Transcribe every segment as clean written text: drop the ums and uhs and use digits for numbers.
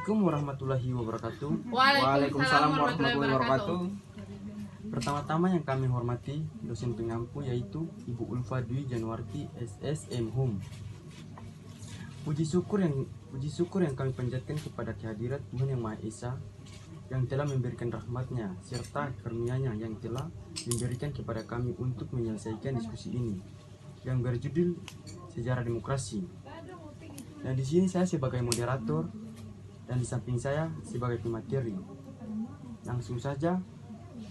Assalamualaikum warahmatullahi wabarakatuh. Waalaikumsalam warahmatullahi wabarakatuh. Pertama-tama yang kami hormati dosen pengampu yaitu Ibu Ulfa Dwi Januarti SSM Hum. Puji syukur yang kami panjatkan kepada kehadirat Tuhan Yang Maha Esa yang telah memberikan rahmatnya serta karunia-Nya yang telah memberikan kepada kami untuk menyelesaikan diskusi ini yang berjudul Sejarah Demokrasi. Dan di sini saya sebagai moderator dan di samping saya sebagai pemateri. Langsung saja,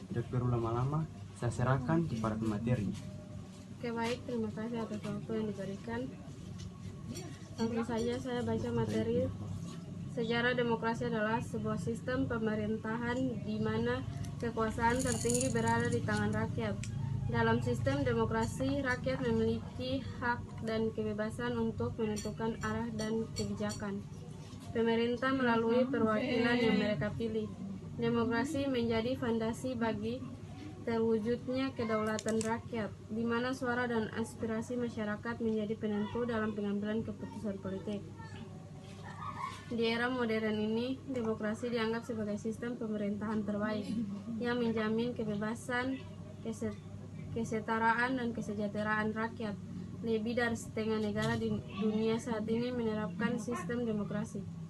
tidak perlu lama-lama, saya serahkan kepada pemateri. Oke, baik, terima kasih atas waktu yang diberikan. Langsung saja saya baca materi. Sejarah demokrasi adalah sebuah sistem pemerintahan di mana kekuasaan tertinggi berada di tangan rakyat. Dalam sistem demokrasi, rakyat memiliki hak dan kebebasan untuk menentukan arah dan kebijakan pemerintah melalui perwakilan yang mereka pilih. Demokrasi menjadi fondasi bagi terwujudnya kedaulatan rakyat, di mana suara dan aspirasi masyarakat menjadi penentu dalam pengambilan keputusan politik. Di era modern ini, demokrasi dianggap sebagai sistem pemerintahan terbaik yang menjamin kebebasan, kesetaraan, dan kesejahteraan rakyat. Lebih dari setengah negara di dunia saat ini menerapkan sistem demokrasi.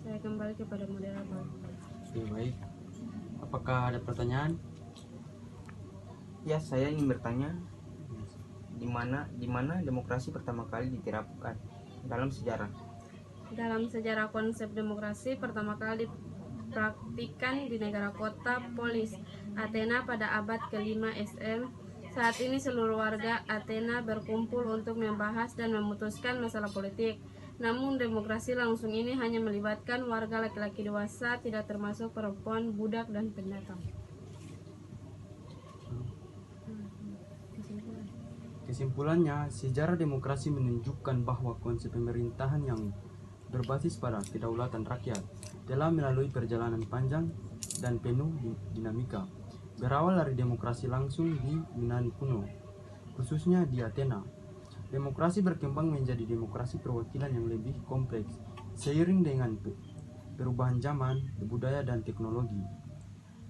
Saya kembali kepada moderator. Baik. Apakah ada pertanyaan? Ya, saya ingin bertanya, di mana demokrasi pertama kali diterapkan dalam sejarah? Dalam sejarah konsep demokrasi pertama kali dipraktikkan di negara kota Polis, Athena pada abad ke-5 SM. Saat ini seluruh warga Athena berkumpul untuk membahas dan memutuskan masalah politik. Namun demokrasi langsung ini hanya melibatkan warga laki-laki dewasa, tidak termasuk perempuan, budak, dan pendatang. Kesimpulannya, sejarah demokrasi menunjukkan bahwa konsep pemerintahan yang berbasis pada kedaulatan rakyat telah melalui perjalanan panjang dan penuh dinamika. Berawal dari demokrasi langsung di Yunani kuno, khususnya di Athena. Demokrasi berkembang menjadi demokrasi perwakilan yang lebih kompleks seiring dengan perubahan zaman, budaya, dan teknologi.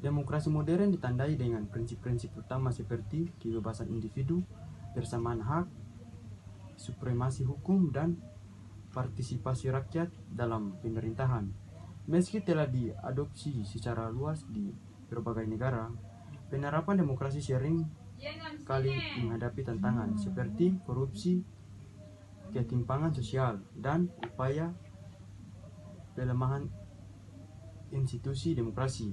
Demokrasi modern ditandai dengan prinsip-prinsip utama seperti kebebasan individu, persamaan hak, supremasi hukum, dan partisipasi rakyat dalam pemerintahan. Meski telah diadopsi secara luas di berbagai negara, penerapan demokrasi sering kali menghadapi tantangan seperti korupsi, ketimpangan sosial, dan upaya pelemahan institusi demokrasi.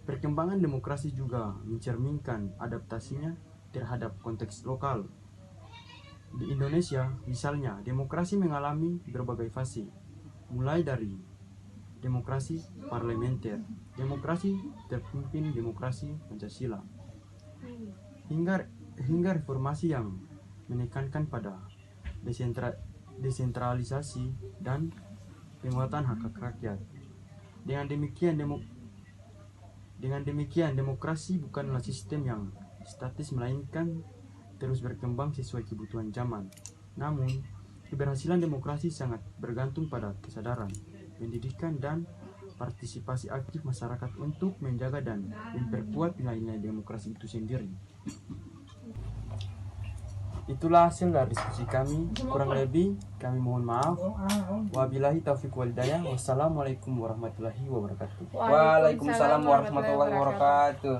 Perkembangan demokrasi juga mencerminkan adaptasinya terhadap konteks lokal. Di Indonesia, misalnya, demokrasi mengalami berbagai fase, mulai dari demokrasi parlementer, demokrasi terpimpin, demokrasi Pancasila, hingga reformasi yang menekankan pada desentralisasi dan penguatan hak rakyat. Dengan demikian, demokrasi bukanlah sistem yang statis, melainkan terus berkembang sesuai kebutuhan zaman. Namun, keberhasilan demokrasi sangat bergantung pada kesadaran, pendidikan, dan partisipasi aktif masyarakat untuk menjaga dan memperkuat nilai-nilai demokrasi itu sendiri. Itulah hasil dari diskusi kami. Kurang lebih kami mohon maaf. Wabillahi taufiq wal hidayah. Wassalamualaikum warahmatullahi wabarakatuh. Waalaikumsalam warahmatullahi wabarakatuh.